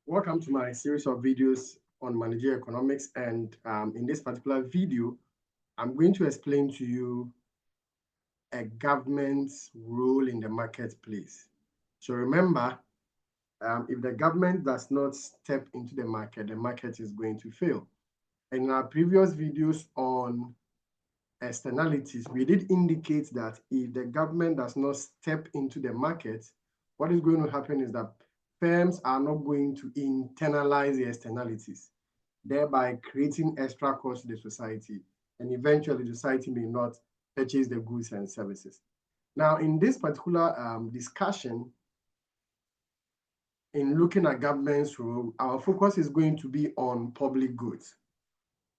Welcome to my series of videos on managerial economics, and in this particular video, I'm going to explain to you a government's role in the marketplace. So remember, if the government does not step into the market is going to fail. And in our previous videos on externalities, we did indicate that if the government does not step into the market, what is going to happen is that firms are not going to internalize the externalities, thereby creating extra cost to the society, and eventually the society may not purchase the goods and services. Now, in this particular discussion, in looking at government's role, our focus is going to be on public goods.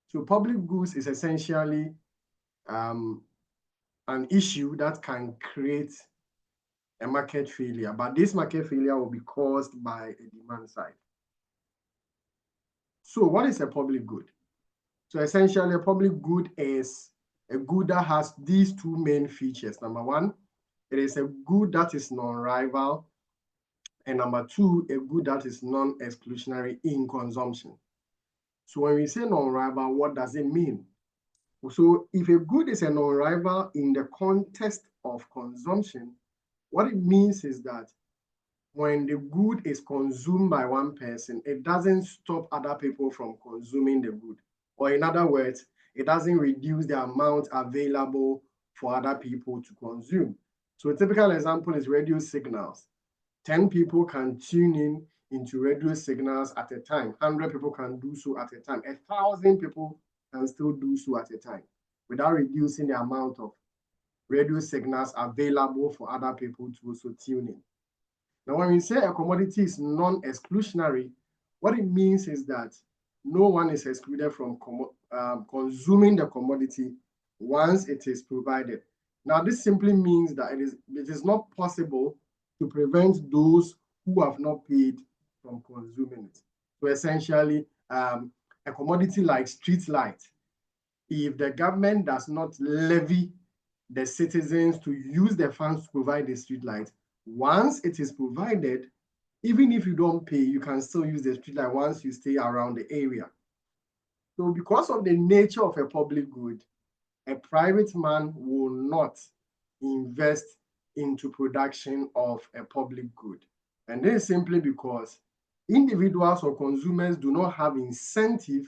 So public goods is essentially an issue that can create a market failure, but this market failure will be caused by a demand side. So what is a public good? So essentially, a public good is a good that has these two main features. Number one, it is a good that is non-rival, and number two, a good that is non-exclusionary in consumption. So when we say non-rival, what does it mean? So if a good is a non-rival in the context of consumption, what it means is that when the good is consumed by one person, it doesn't stop other people from consuming the good. Or in other words, it doesn't reduce the amount available for other people to consume. So a typical example is radio signals. 10 people can tune in into radio signals at a time. 100 people can do so at a time. 1,000 people can still do so at a time without reducing the amount of radio signals available for other people to also tune in. Now, when we say a commodity is non-exclusionary, what it means is that no one is excluded from consuming the commodity once it is provided. Now, this simply means that it is not possible to prevent those who have not paid from consuming it. So essentially, a commodity like street light, if the government does not levy the citizens to use the funds to provide the street light, once it is provided, even if you don't pay, you can still use the street light once you stay around the area. So because of the nature of a public good, a private man will not invest into production of a public good. And this is simply because individuals or consumers do not have incentive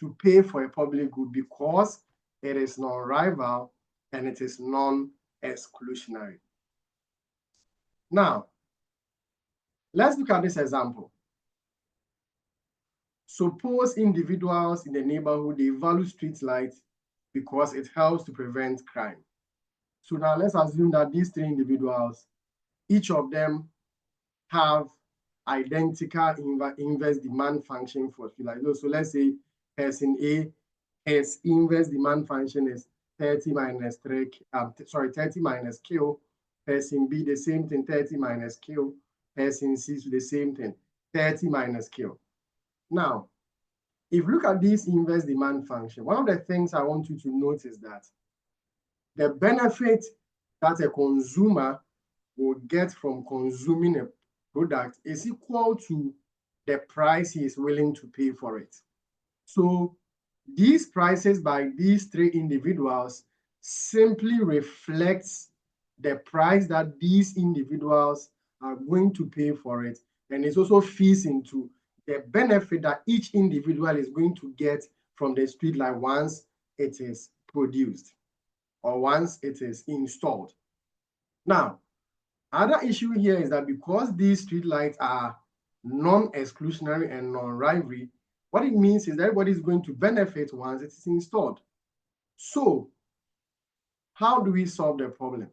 to pay for a public good because it is non-rival and it is non-exclusionary. Now, let's look at this example. Suppose individuals in the neighborhood, they value street lights because it helps to prevent crime. So now let's assume that these three individuals, each of them have identical inverse demand function for street lights. So let's say person A, his inverse demand function is 30 minus Q. Person B, the same thing, 30 minus Q. Person C, the same thing, 30 minus Q. Now, if you look at this inverse demand function, one of the things I want you to notice is that the benefit that a consumer will get from consuming a product is equal to the price he is willing to pay for it. So these prices by these three individuals simply reflects the price that these individuals are going to pay for it, and it also feeds into the benefit that each individual is going to get from the street light once it is produced or once it is installed. Now, other issue here is that because these street lights are non-exclusionary and non-rivalry, what it means is that everybody is going to benefit once it is installed. So, how do we solve the problem?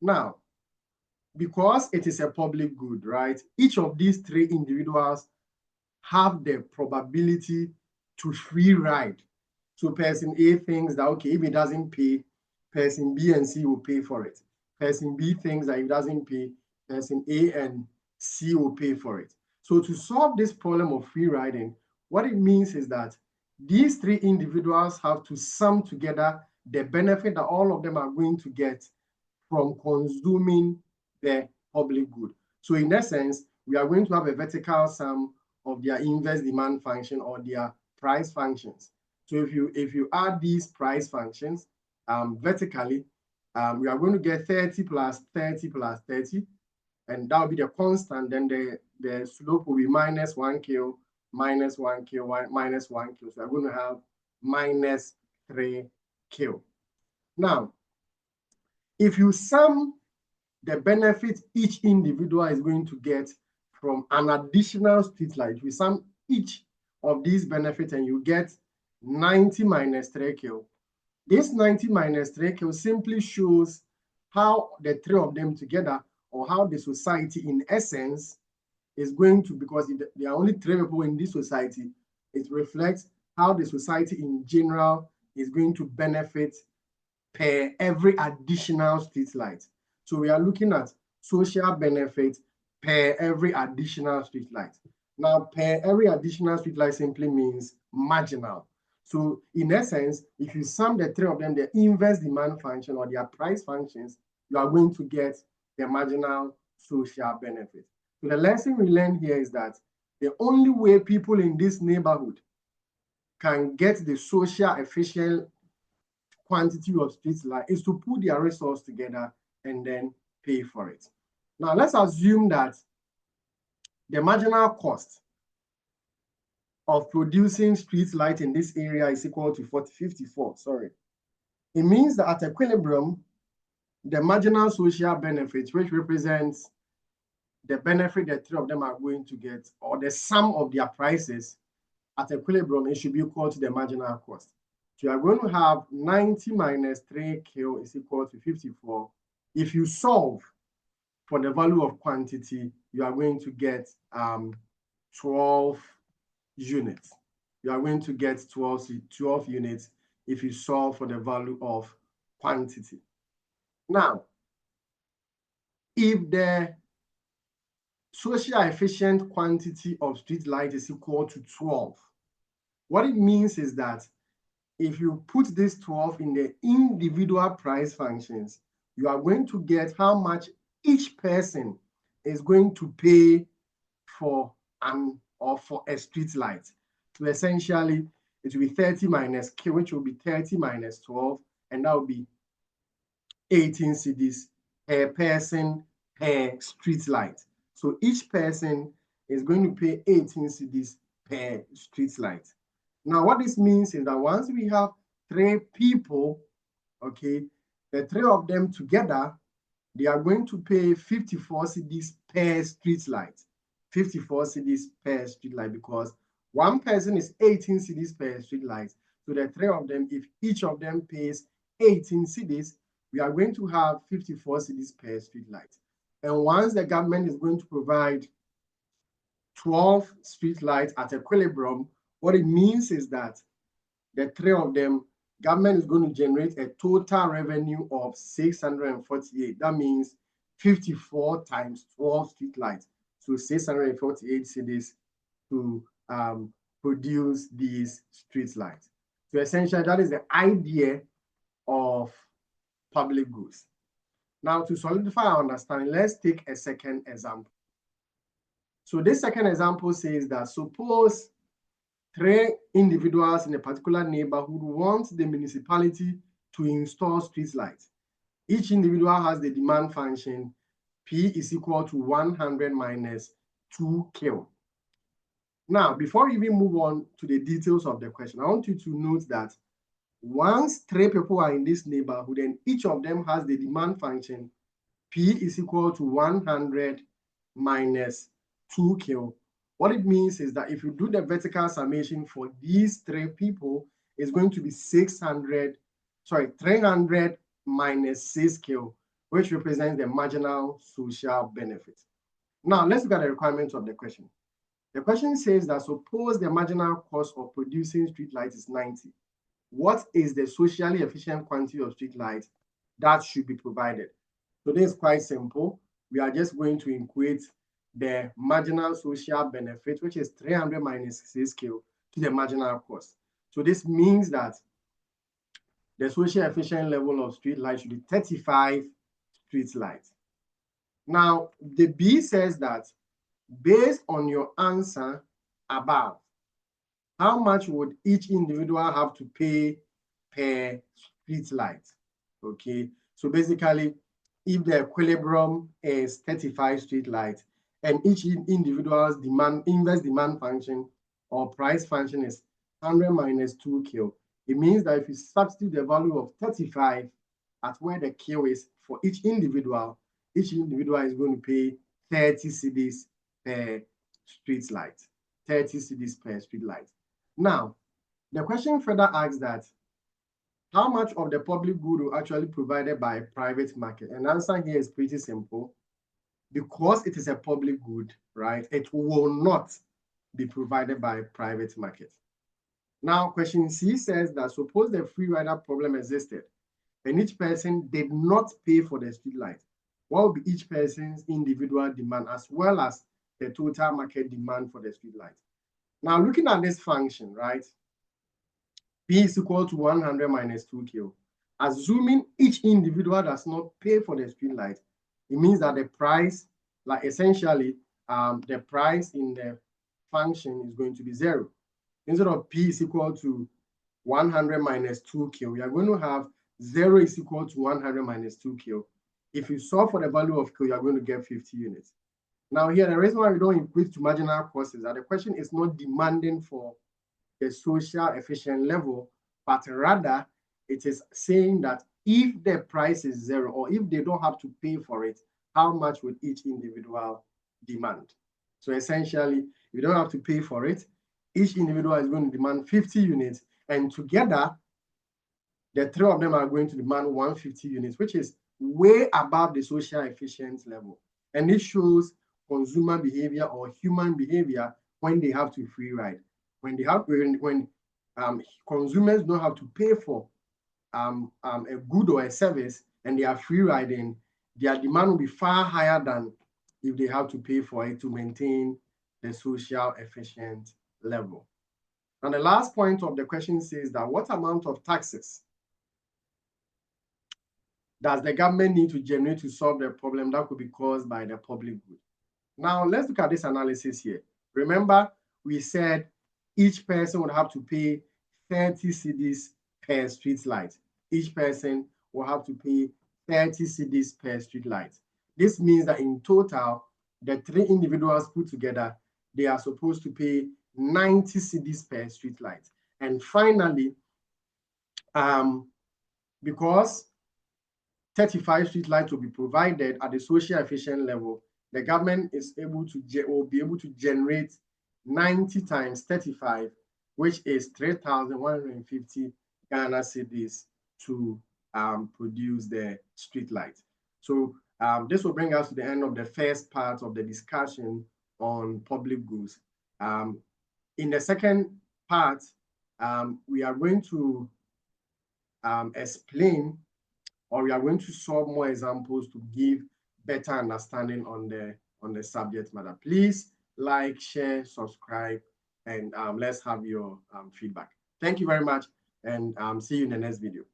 Now, because it is a public good, right? Each of these three individuals have the probability to free ride. So person A thinks that, okay, if it doesn't pay, person B and C will pay for it. Person B thinks that if it doesn't pay, person A and C will pay for it. So to solve this problem of free riding, what it means is that these three individuals have to sum together the benefit that all of them are going to get from consuming the public good. So in essence, we are going to have a vertical sum of their inverse demand function or their price functions. So if you add these price functions vertically, we are going to get 30 plus 30 plus 30, and that will be the constant. Then the slope will be minus 1 kilo, minus 1 kilo, minus 1 kilo. So we're going to have minus 3 kilo. Now, if you sum the benefit each individual is going to get from an additional street light, we sum each of these benefits and you get 90 minus 3 kilo. This 90 minus 3 kilo simply shows how the three of them together, or how the society in essence is going to, because there are only three people in this society, it reflects how the society in general is going to benefit per every additional street light. So we are looking at social benefit per every additional street light. Now, per every additional street light simply means marginal. So in essence, if you sum the three of them, the inverse demand function or their price functions, you are going to get the marginal social benefit. So the lesson we learned here is that the only way people in this neighborhood can get the social efficient quantity of street light is to put their resource together and then pay for it. Now let's assume that the marginal cost of producing street light in this area is equal to 54. Sorry. It means that at equilibrium, the marginal social benefit, which represents the benefit the three of them are going to get, or the sum of their prices at equilibrium, it should be equal to the marginal cost. So you are going to have 90 minus 3 kilo is equal to 54. If you solve for the value of quantity, you are going to get 12 units. You are going to get 12 units if you solve for the value of quantity. Now, if the social efficient quantity of street light is equal to 12, what it means is that if you put this 12 in the individual price functions, you are going to get how much each person is going to pay for a street light. So essentially, it will be 30 minus K, which will be 30 minus 12, and that will be 18 cedis per person per street light. So each person is going to pay 18 cedis per street light. Now, what this means is that once we have three people, okay, the three of them together, they are going to pay 54 cedis per street light. 54 cedis per street light, because one person is 18 cedis per street light. So the three of them, if each of them pays 18 cedis, we are going to have 54 cedis per street light. And once the government is going to provide 12 street lights at equilibrium, what it means is that the three of them, government is going to generate a total revenue of 648. That means 54 times 12 street lights. So 648 cedis to produce these street lights. So essentially, that is the idea of public goods. Now, to solidify our understanding, let's take a second example. So this second example says that suppose three individuals in a particular neighborhood want the municipality to install street lights. Each individual has the demand function P is equal to 100 minus 2 kilo. Now, before we even move on to the details of the question, I want you to note that once three people are in this neighborhood and each of them has the demand function P is equal to 100 minus 2 kilo, what it means is that if you do the vertical summation for these three people, it's going to be 300 minus 6 kilo, which represents the marginal social benefit. Now, let's look at the requirements of the question. The question says that suppose the marginal cost of producing street lights is 90. What is the socially efficient quantity of street lights that should be provided? So this is quite simple. We are just going to equate the marginal social benefit, which is 300 minus 6 kilo, to the marginal cost. So this means that the social efficient level of street light should be 35 street lights. Now, the B says that based on your answer, above, how much would each individual have to pay per street light? Okay, so basically, if the equilibrium is 35 street lights and each individual's inverse demand function or price function is 100 minus 2 Q, it means that if you substitute the value of 35 at where the Q is for each individual is going to pay 30 cedis per street light. 30 cedis per street light. Now, the question further asks that how much of the public good will actually provided by a private market? And the answer here is pretty simple. Because it is a public good, right, it will not be provided by a private market. Now, question C says that suppose the free rider problem existed and each person did not pay for the street light. What will be each person's individual demand as well as the total market demand for the street light? Now, looking at this function, right, P is equal to 100 minus 2Q. Assuming each individual does not pay for the street light, it means that the price, like essentially, the price in the function is going to be 0. Instead of P is equal to 100 minus 2Q, we are going to have 0 is equal to 100 minus 2Q. If you solve for the value of Q, you are going to get 50 units. Now here, the reason why we don't equate to marginal cost is that the question is not demanding for the social efficient level, but rather it is saying that if the price is 0 or if they don't have to pay for it, how much would each individual demand? So essentially, if you don't have to pay for it, each individual is going to demand 50 units, and together, the 3 of them are going to demand 150 units, which is way above the social efficient level. And this shows consumer behavior or human behavior when they have to free ride. When consumers don't have to pay for a good or a service and they are free riding, their demand will be far higher than if they have to pay for it to maintain the social efficient level. And the last point of the question says that what amount of taxes does the government need to generate to solve the problem that could be caused by the public good? Now, let's look at this analysis here. Remember, we said each person would have to pay 30 cedis per street light. Each person will have to pay 30 cedis per street light. This means that in total, the 3 individuals put together, they are supposed to pay 90 cedis per street light. And finally, because 35 street lights will be provided at the social efficient level, the government will be able to generate 90 times 35, which is 3,150 Ghana cedis to produce the street light. So this will bring us to the end of the first part of the discussion on public goods. In the second part, we are going to explain, or we are going to solve more examples to give better understanding on the subject matter. Please like, share, subscribe, and let's have your feedback. Thank you very much, and see you in the next video.